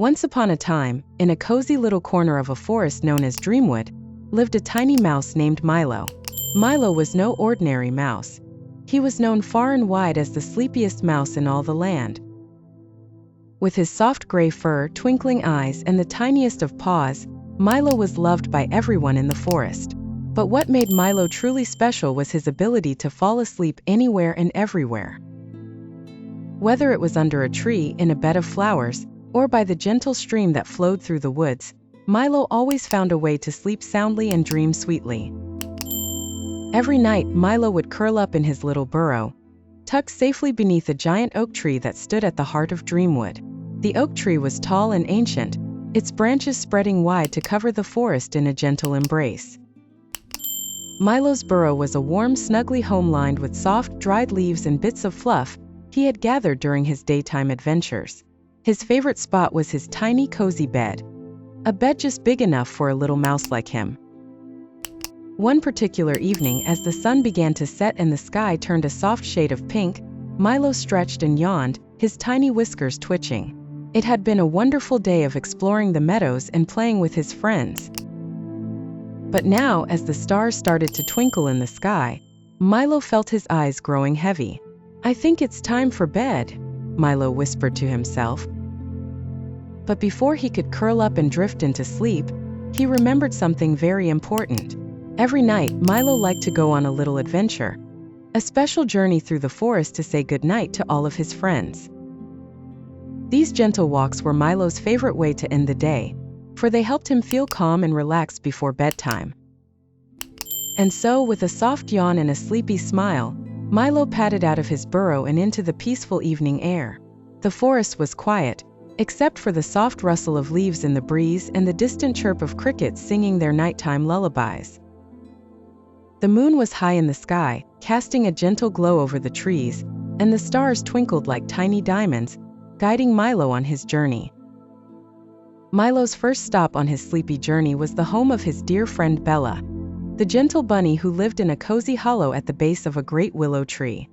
Once upon a time, in a cozy little corner of a forest known as Dreamwood, lived a tiny mouse named Milo. Milo was no ordinary mouse. He was known far and wide as the sleepiest mouse in all the land. With his soft gray fur, twinkling eyes, and the tiniest of paws, Milo was loved by everyone in the forest. But what made Milo truly special was his ability to fall asleep anywhere and everywhere. Whether it was under a tree, in a bed of flowers, or by the gentle stream that flowed through the woods, Milo always found a way to sleep soundly and dream sweetly. Every night, Milo would curl up in his little burrow, tucked safely beneath a giant oak tree that stood at the heart of Dreamwood. The oak tree was tall and ancient, its branches spreading wide to cover the forest in a gentle embrace. Milo's burrow was a warm, snuggly home lined with soft, dried leaves and bits of fluff he had gathered during his daytime adventures. His favorite spot was his tiny, cozy bed, a bed just big enough for a little mouse like him. One particular evening, as the sun began to set and the sky turned a soft shade of pink, Milo stretched and yawned, his tiny whiskers twitching. It had been a wonderful day of exploring the meadows and playing with his friends. But now, as the stars started to twinkle in the sky, Milo felt his eyes growing heavy. "I think it's time for bed," Milo whispered to himself. But before he could curl up and drift into sleep, he remembered something very important. Every night, Milo liked to go on a little adventure, a special journey through the forest to say goodnight to all of his friends. These gentle walks were Milo's favorite way to end the day, for they helped him feel calm and relaxed before bedtime. And so, with a soft yawn and a sleepy smile, Milo padded out of his burrow and into the peaceful evening air. The forest was quiet, except for the soft rustle of leaves in the breeze and the distant chirp of crickets singing their nighttime lullabies. The moon was high in the sky, casting a gentle glow over the trees, and the stars twinkled like tiny diamonds, guiding Milo on his journey. Milo's first stop on his sleepy journey was the home of his dear friend Bella, the gentle bunny who lived in a cozy hollow at the base of a great willow tree.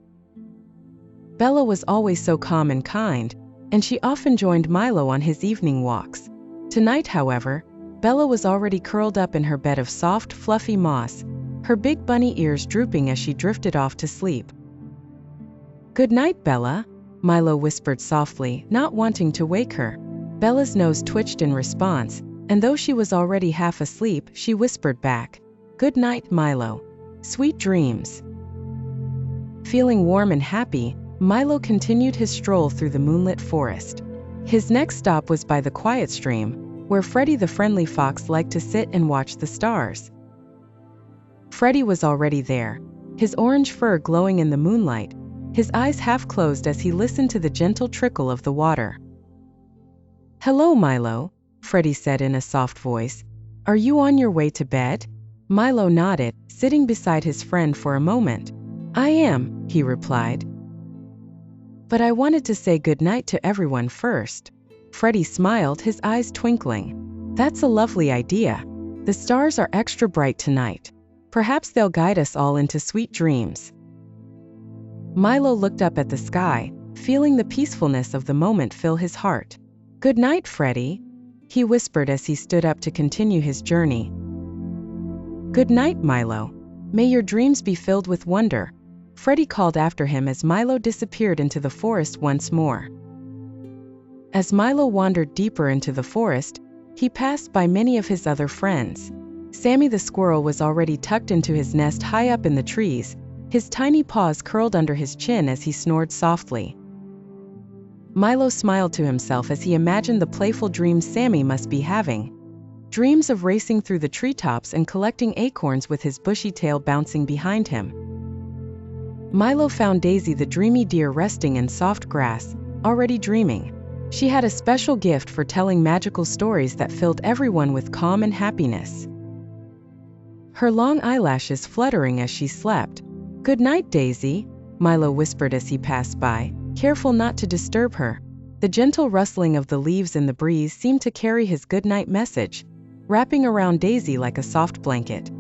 Bella was always so calm and kind, and she often joined Milo on his evening walks. Tonight, however, Bella was already curled up in her bed of soft, fluffy moss, her big bunny ears drooping as she drifted off to sleep. "Good night, Bella," Milo whispered softly, not wanting to wake her. Bella's nose twitched in response, and though she was already half asleep, she whispered back, "Good night, Milo. Sweet dreams." Feeling warm and happy, Milo continued his stroll through the moonlit forest. His next stop was by the quiet stream, where Freddy the friendly fox liked to sit and watch the stars. Freddy was already there, his orange fur glowing in the moonlight, his eyes half closed as he listened to the gentle trickle of the water. "Hello, Milo," Freddy said in a soft voice. "Are you on your way to bed?" Milo nodded, sitting beside his friend for a moment. "I am," he replied. "But I wanted to say goodnight to everyone first." Freddy smiled, his eyes twinkling. "That's a lovely idea. The stars are extra bright tonight. Perhaps they'll guide us all into sweet dreams." Milo looked up at the sky, feeling the peacefulness of the moment fill his heart. "Good night, Freddy," he whispered as he stood up to continue his journey. "Good night, Milo. May your dreams be filled with wonder," Freddy called after him as Milo disappeared into the forest once more. As Milo wandered deeper into the forest, he passed by many of his other friends. Sammy the squirrel was already tucked into his nest high up in the trees, his tiny paws curled under his chin as he snored softly. Milo smiled to himself as he imagined the playful dreams Sammy must be having. Dreams of racing through the treetops and collecting acorns with his bushy tail bouncing behind him. Milo found Daisy the dreamy deer resting in soft grass, already dreaming. She had a special gift for telling magical stories that filled everyone with calm and happiness. Her long eyelashes fluttering as she slept. "Good night, Daisy," Milo whispered as he passed by, careful not to disturb her. The gentle rustling of the leaves in the breeze seemed to carry his goodnight message, wrapping around Daisy like a soft blanket.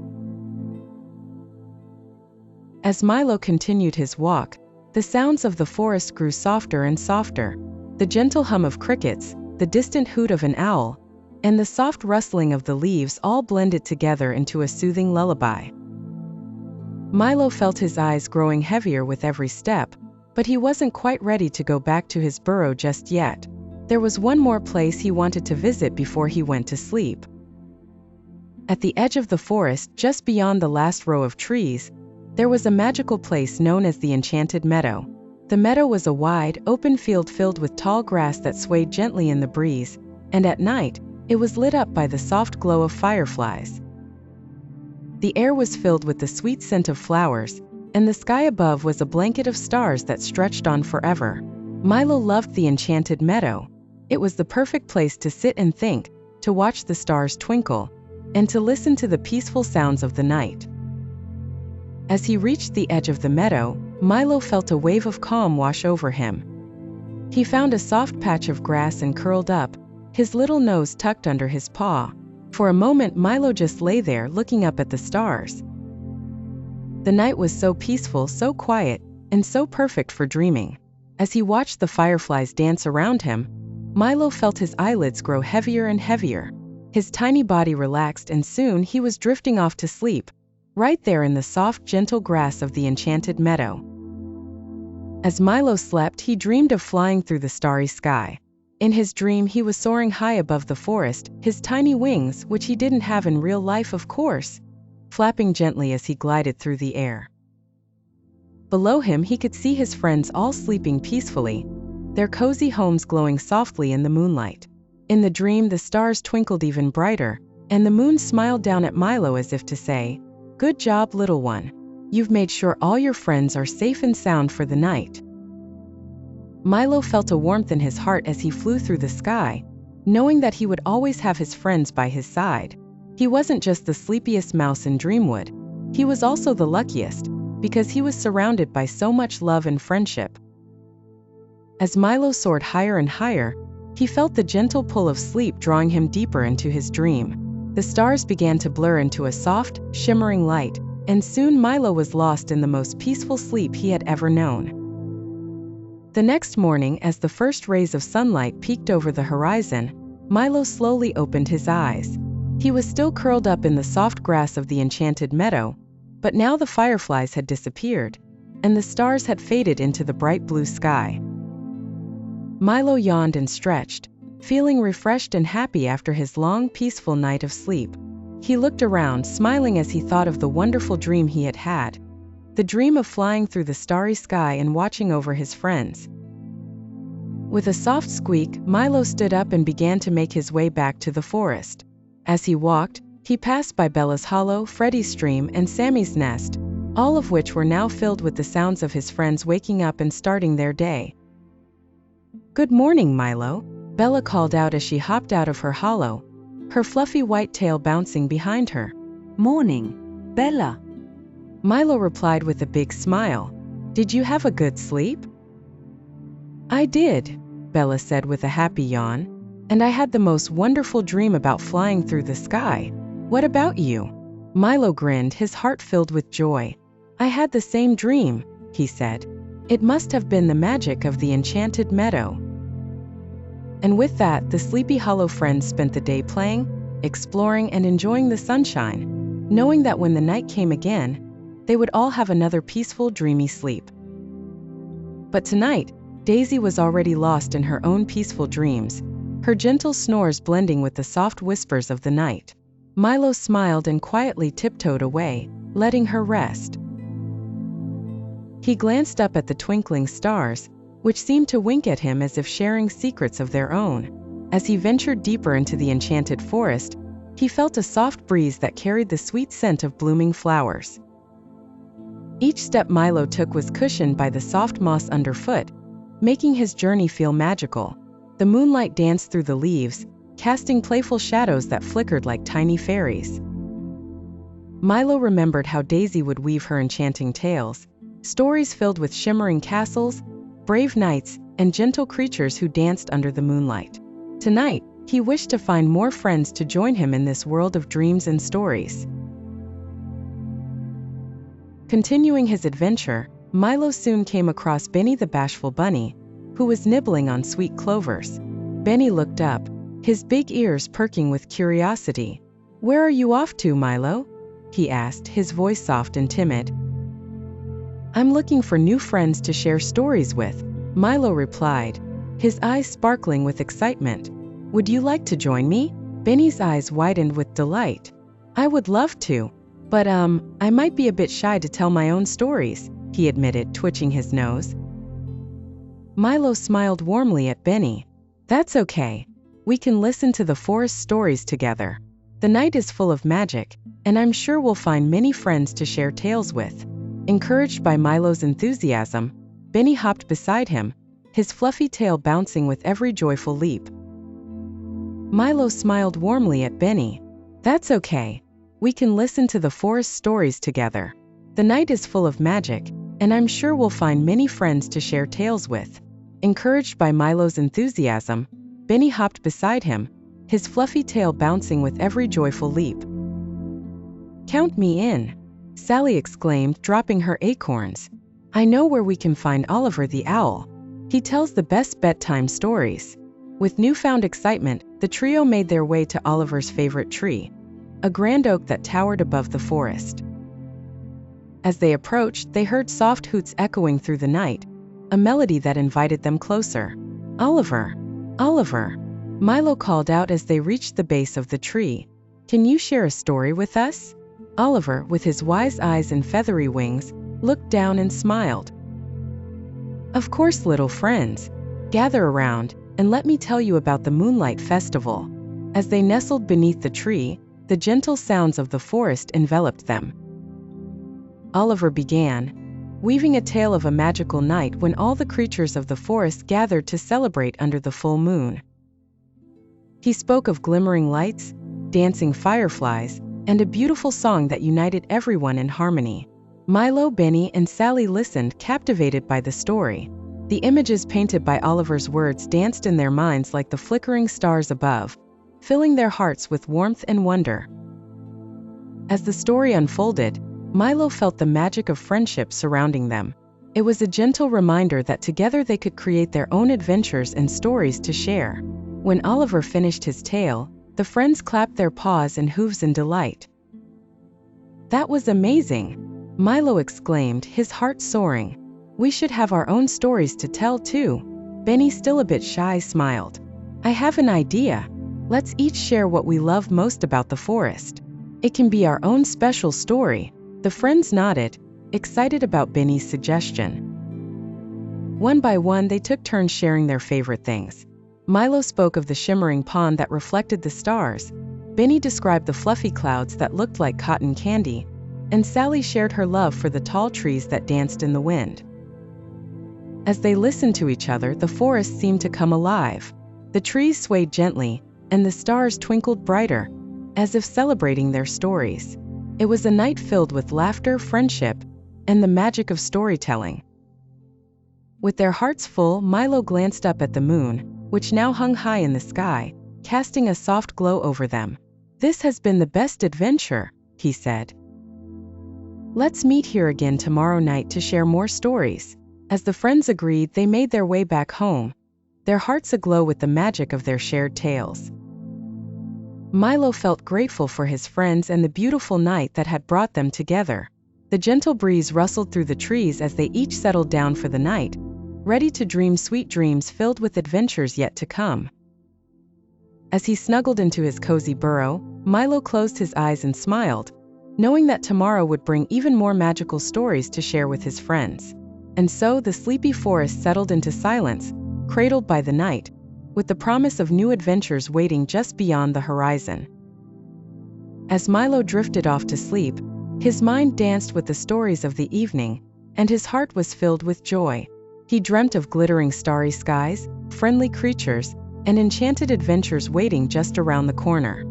As Milo continued his walk, the sounds of the forest grew softer and softer. The gentle hum of crickets, the distant hoot of an owl, and the soft rustling of the leaves all blended together into a soothing lullaby. Milo felt his eyes growing heavier with every step, but he wasn't quite ready to go back to his burrow just yet. There was one more place he wanted to visit before he went to sleep. At the edge of the forest, just beyond the last row of trees, there was a magical place known as the Enchanted Meadow. The meadow was a wide, open field filled with tall grass that swayed gently in the breeze, and at night, it was lit up by the soft glow of fireflies. The air was filled with the sweet scent of flowers, and the sky above was a blanket of stars that stretched on forever. Milo loved the Enchanted Meadow. It was the perfect place to sit and think, to watch the stars twinkle, and to listen to the peaceful sounds of the night. As he reached the edge of the meadow, Milo felt a wave of calm wash over him. He found a soft patch of grass and curled up, his little nose tucked under his paw. For a moment, Milo just lay there looking up at the stars. The night was so peaceful, so quiet, and so perfect for dreaming. As he watched the fireflies dance around him, Milo felt his eyelids grow heavier and heavier. His tiny body relaxed, and soon he was drifting off to sleep, right there in the soft, gentle grass of the Enchanted Meadow. As Milo slept, he dreamed of flying through the starry sky. In his dream, he was soaring high above the forest, his tiny wings, which he didn't have in real life of course, flapping gently as he glided through the air. Below him, he could see his friends all sleeping peacefully, their cozy homes glowing softly in the moonlight. In the dream, the stars twinkled even brighter, and the moon smiled down at Milo as if to say, "Good job, little one. You've made sure all your friends are safe and sound for the night." Milo felt a warmth in his heart as he flew through the sky, knowing that he would always have his friends by his side. He wasn't just the sleepiest mouse in Dreamwood. He was also the luckiest, because he was surrounded by so much love and friendship. As Milo soared higher and higher, he felt the gentle pull of sleep drawing him deeper into his dream. The stars began to blur into a soft, shimmering light, and soon Milo was lost in the most peaceful sleep he had ever known. The next morning, as the first rays of sunlight peeked over the horizon, Milo slowly opened his eyes. He was still curled up in the soft grass of the Enchanted Meadow, but now the fireflies had disappeared, and the stars had faded into the bright blue sky. Milo yawned and stretched, feeling refreshed and happy after his long, peaceful night of sleep. He looked around, smiling as he thought of the wonderful dream he had had. The dream of flying through the starry sky and watching over his friends. With a soft squeak, Milo stood up and began to make his way back to the forest. As he walked, he passed by Bella's Hollow, Freddy's Stream, and Sammy's Nest, all of which were now filled with the sounds of his friends waking up and starting their day. "Good morning, Milo," Bella called out as she hopped out of her hollow, her fluffy white tail bouncing behind her. "Morning, Bella," Milo replied with a big smile. "Did you have a good sleep?" "I did," Bella said with a happy yawn. "And I had the most wonderful dream about flying through the sky. What about you?" Milo grinned, his heart filled with joy. "I had the same dream," he said. "It must have been the magic of the Enchanted Meadow." And with that, the Sleepy Hollow friends spent the day playing, exploring, and enjoying the sunshine, knowing that when the night came again, they would all have another peaceful, dreamy sleep. But tonight, Daisy was already lost in her own peaceful dreams, her gentle snores blending with the soft whispers of the night. Milo smiled and quietly tiptoed away, letting her rest. He glanced up at the twinkling stars, which seemed to wink at him as if sharing secrets of their own. As he ventured deeper into the enchanted forest, he felt a soft breeze that carried the sweet scent of blooming flowers. Each step Milo took was cushioned by the soft moss underfoot, making his journey feel magical. The moonlight danced through the leaves, casting playful shadows that flickered like tiny fairies. Milo remembered how Daisy would weave her enchanting tales, stories filled with shimmering castles, brave knights, and gentle creatures who danced under the moonlight. Tonight, he wished to find more friends to join him in this world of dreams and stories. Continuing his adventure, Milo soon came across Benny the Bashful Bunny, who was nibbling on sweet clovers. Benny looked up, his big ears perking with curiosity. "Where are you off to, Milo?" he asked, his voice soft and timid. "I'm looking for new friends to share stories with," Milo replied, his eyes sparkling with excitement. "Would you like to join me?" Benny's eyes widened with delight. "I would love to, but I might be a bit shy to tell my own stories," he admitted, twitching his nose. Milo smiled warmly at Benny. "That's okay. We can listen to the forest stories together. The night is full of magic, and I'm sure we'll find many friends to share tales with." Encouraged by Milo's enthusiasm, Benny hopped beside him, his fluffy tail bouncing with every joyful leap. Milo smiled warmly at Benny. "That's okay. We can listen to the forest stories together. The night is full of magic, and I'm sure we'll find many friends to share tales with." Encouraged by Milo's enthusiasm, Benny hopped beside him, his fluffy tail bouncing with every joyful leap. "Count me in," Sally exclaimed, dropping her acorns. "I know where we can find Oliver the owl. He tells the best bedtime stories." With newfound excitement, the trio made their way to Oliver's favorite tree, a grand oak that towered above the forest. As they approached, they heard soft hoots echoing through the night, a melody that invited them closer. "Oliver! Oliver!" Milo called out as they reached the base of the tree. "Can you share a story with us?" Oliver, with his wise eyes and feathery wings, looked down and smiled. "Of course, little friends. Gather around, and let me tell you about the Moonlight Festival." As they nestled beneath the tree, the gentle sounds of the forest enveloped them. Oliver began, weaving a tale of a magical night when all the creatures of the forest gathered to celebrate under the full moon. He spoke of glimmering lights, dancing fireflies, and a beautiful song that united everyone in harmony. Milo, Benny, and Sally listened, captivated by the story. The images painted by Oliver's words danced in their minds like the flickering stars above, filling their hearts with warmth and wonder. As the story unfolded, Milo felt the magic of friendship surrounding them. It was a gentle reminder that together they could create their own adventures and stories to share. When Oliver finished his tale, the friends clapped their paws and hooves in delight. "That was amazing!" Milo exclaimed, his heart soaring. "We should have our own stories to tell too." Benny, still a bit shy, smiled. "I have an idea. Let's each share what we love most about the forest. It can be our own special story." The friends nodded, excited about Benny's suggestion. One by one, they took turns sharing their favorite things. Milo spoke of the shimmering pond that reflected the stars. Benny described the fluffy clouds that looked like cotton candy, and Sally shared her love for the tall trees that danced in the wind. As they listened to each other, the forest seemed to come alive. The trees swayed gently, and the stars twinkled brighter, as if celebrating their stories. It was a night filled with laughter, friendship, and the magic of storytelling. With their hearts full, Milo glanced up at the moon, which now hung high in the sky, casting a soft glow over them. "This has been the best adventure," he said. "Let's meet here again tomorrow night to share more stories." As the friends agreed, they made their way back home, their hearts aglow with the magic of their shared tales. Milo felt grateful for his friends and the beautiful night that had brought them together. The gentle breeze rustled through the trees as they each settled down for the night, ready to dream sweet dreams filled with adventures yet to come. As he snuggled into his cozy burrow, Milo closed his eyes and smiled, knowing that tomorrow would bring even more magical stories to share with his friends. And so the sleepy forest settled into silence, cradled by the night, with the promise of new adventures waiting just beyond the horizon. As Milo drifted off to sleep, his mind danced with the stories of the evening, and his heart was filled with joy. He dreamt of glittering starry skies, friendly creatures, and enchanted adventures waiting just around the corner.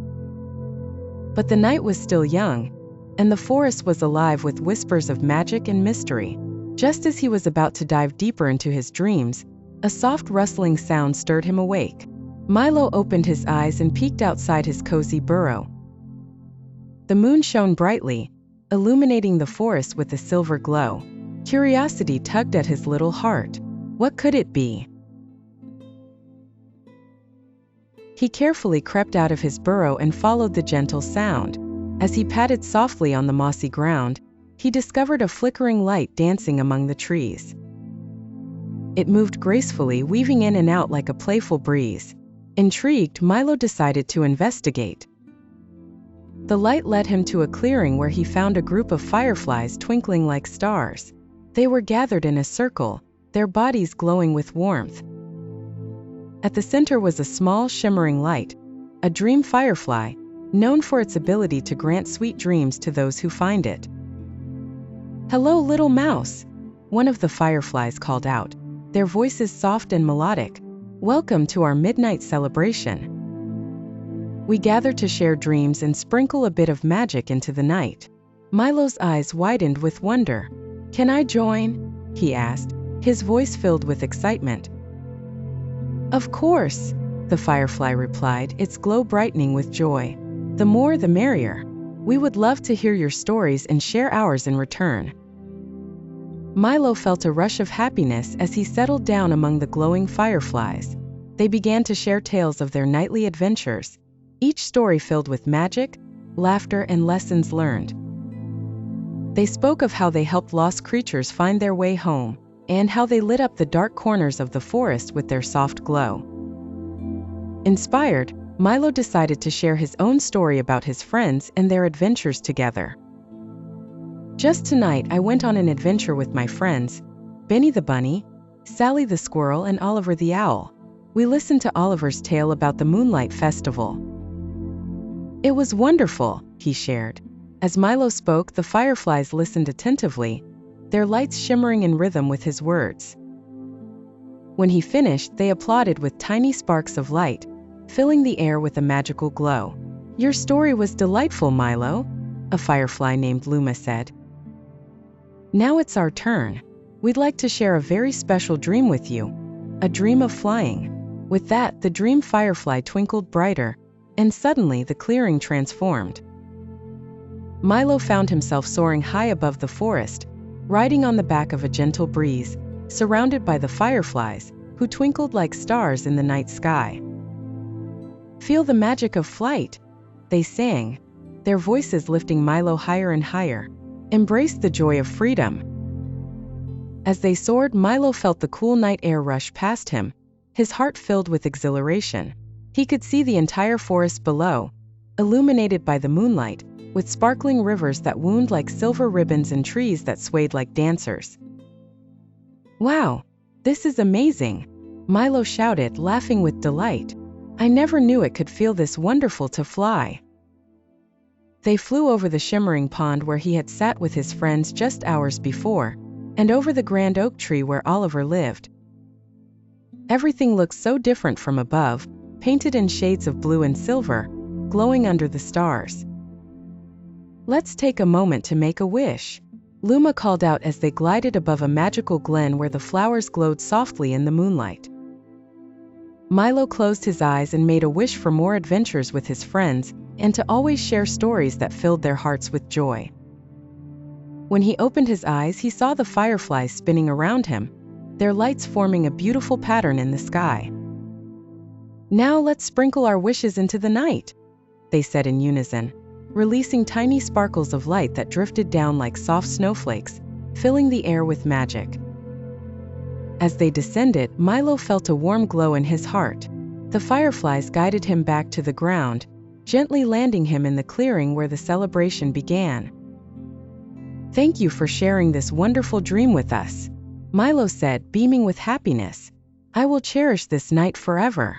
But the night was still young, and the forest was alive with whispers of magic and mystery. Just as he was about to dive deeper into his dreams, a soft rustling sound stirred him awake. Milo opened his eyes and peeked outside his cozy burrow. The moon shone brightly, illuminating the forest with a silver glow. Curiosity tugged at his little heart. What could it be? He carefully crept out of his burrow and followed the gentle sound. As he patted softly on the mossy ground, he discovered a flickering light dancing among the trees. It moved gracefully, weaving in and out like a playful breeze. Intrigued, Milo decided to investigate. The light led him to a clearing where he found a group of fireflies twinkling like stars. They were gathered in a circle, their bodies glowing with warmth. At the center was a small, shimmering light, a dream firefly, known for its ability to grant sweet dreams to those who find it. "Hello, little mouse," one of the fireflies called out, their voices soft and melodic. "Welcome to our midnight celebration. We gather to share dreams and sprinkle a bit of magic into the night." Milo's eyes widened with wonder. "Can I join?" he asked, his voice filled with excitement. "Of course," the firefly replied, its glow brightening with joy. "The more the merrier. We would love to hear your stories and share ours in return." Milo felt a rush of happiness as he settled down among the glowing fireflies. They began to share tales of their nightly adventures, each story filled with magic, laughter, and lessons learned. They spoke of how they helped lost creatures find their way home, and how they lit up the dark corners of the forest with their soft glow. Inspired, Milo decided to share his own story about his friends and their adventures together. "Just tonight I went on an adventure with my friends, Benny the bunny, Sally the squirrel, and Oliver the owl. We listened to Oliver's tale about the Moonlight Festival. It was wonderful," he shared. As Milo spoke, the fireflies listened attentively, their lights shimmering in rhythm with his words. When he finished, they applauded with tiny sparks of light, filling the air with a magical glow. "Your story was delightful, Milo," a firefly named Luma said. "Now it's our turn. We'd like to share a very special dream with you, a dream of flying." With that, the dream firefly twinkled brighter, and suddenly the clearing transformed. Milo found himself soaring high above the forest, riding on the back of a gentle breeze, surrounded by the fireflies, who twinkled like stars in the night sky. "Feel the magic of flight," they sang, their voices lifting Milo higher and higher. "Embrace the joy of freedom." As they soared, Milo felt the cool night air rush past him, his heart filled with exhilaration. He could see the entire forest below, illuminated by the moonlight, with sparkling rivers that wound like silver ribbons and trees that swayed like dancers. "Wow, this is amazing," Milo shouted, laughing with delight. "I never knew it could feel this wonderful to fly." They flew over the shimmering pond where he had sat with his friends just hours before, and over the grand oak tree where Oliver lived. Everything looked so different from above, painted in shades of blue and silver, glowing under the stars. "Let's take a moment to make a wish," Luma called out as they glided above a magical glen where the flowers glowed softly in the moonlight. Milo closed his eyes and made a wish for more adventures with his friends, and to always share stories that filled their hearts with joy. When he opened his eyes, he saw the fireflies spinning around him, their lights forming a beautiful pattern in the sky. "Now let's sprinkle our wishes into the night," they said in unison, releasing tiny sparkles of light that drifted down like soft snowflakes, filling the air with magic. As they descended, Milo felt a warm glow in his heart. The fireflies guided him back to the ground, gently landing him in the clearing where the celebration began. "Thank you for sharing this wonderful dream with us," Milo said, beaming with happiness. "I will cherish this night forever."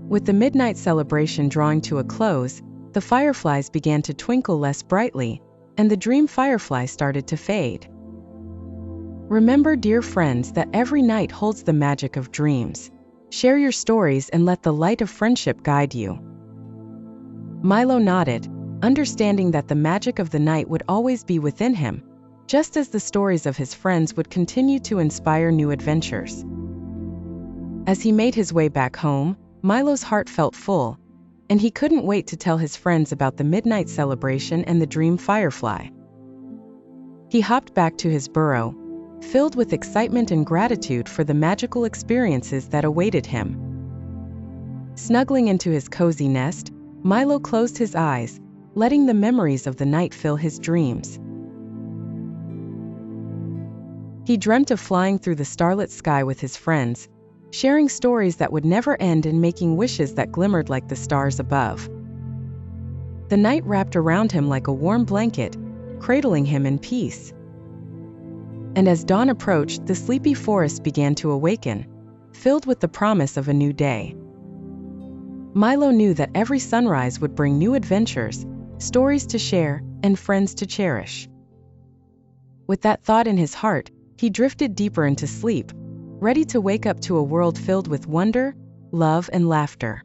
With the midnight celebration drawing to a close, the fireflies began to twinkle less brightly, and the dream firefly started to fade. Remember, dear friends, that every night holds the magic of dreams. Share your stories and let the light of friendship guide you. Milo nodded, understanding that the magic of the night would always be within him, just as the stories of his friends would continue to inspire new adventures. As he made his way back home, Milo's heart felt full, and he couldn't wait to tell his friends about the midnight celebration and the dream firefly. He hopped back to his burrow, filled with excitement and gratitude for the magical experiences that awaited him. Snuggling into his cozy nest, Milo closed his eyes, letting the memories of the night fill his dreams. He dreamt of flying through the starlit sky with his friends, sharing stories that would never end and making wishes that glimmered like the stars above. The night wrapped around him like a warm blanket, cradling him in peace. And as dawn approached, the sleepy forest began to awaken, filled with the promise of a new day. Milo knew that every sunrise would bring new adventures, stories to share, and friends to cherish. With that thought in his heart, he drifted deeper into sleep, ready to wake up to a world filled with wonder, love, and laughter.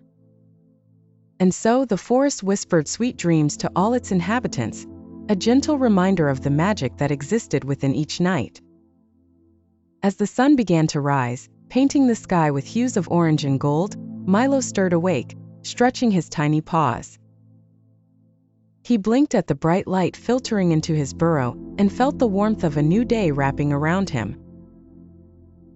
And so the forest whispered sweet dreams to all its inhabitants, a gentle reminder of the magic that existed within each night. As the sun began to rise, painting the sky with hues of orange and gold, Milo stirred awake, stretching his tiny paws. He blinked at the bright light filtering into his burrow and felt the warmth of a new day wrapping around him.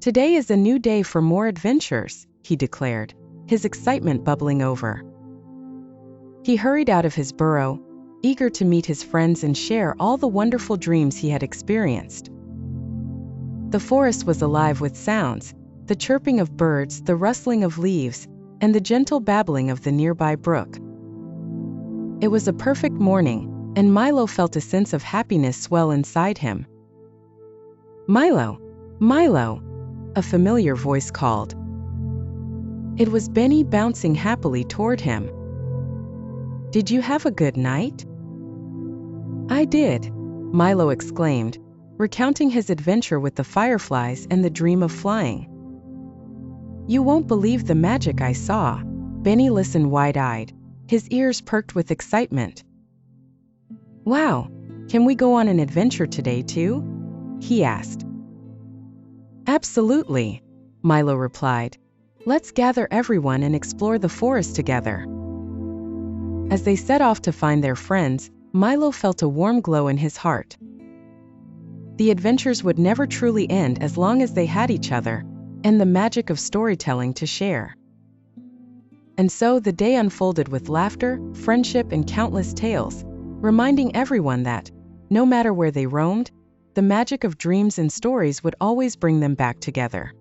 "Today is a new day for more adventures," he declared, his excitement bubbling over. He hurried out of his burrow, eager to meet his friends and share all the wonderful dreams he had experienced. The forest was alive with sounds, the chirping of birds, the rustling of leaves, and the gentle babbling of the nearby brook. It was a perfect morning, and Milo felt a sense of happiness swell inside him. "Milo! Milo!" a familiar voice called. It was Benny bouncing happily toward him. "Did you have a good night?" "I did," Milo exclaimed, recounting his adventure with the fireflies and the dream of flying. "You won't believe the magic I saw." Benny listened wide-eyed, his ears perked with excitement. "Wow, can we go on an adventure today too?" he asked. "Absolutely," Milo replied. "Let's gather everyone and explore the forest together." As they set off to find their friends, Milo felt a warm glow in his heart. The adventures would never truly end as long as they had each other, and the magic of storytelling to share. And so the day unfolded with laughter, friendship, and countless tales, reminding everyone that, no matter where they roamed, the magic of dreams and stories would always bring them back together.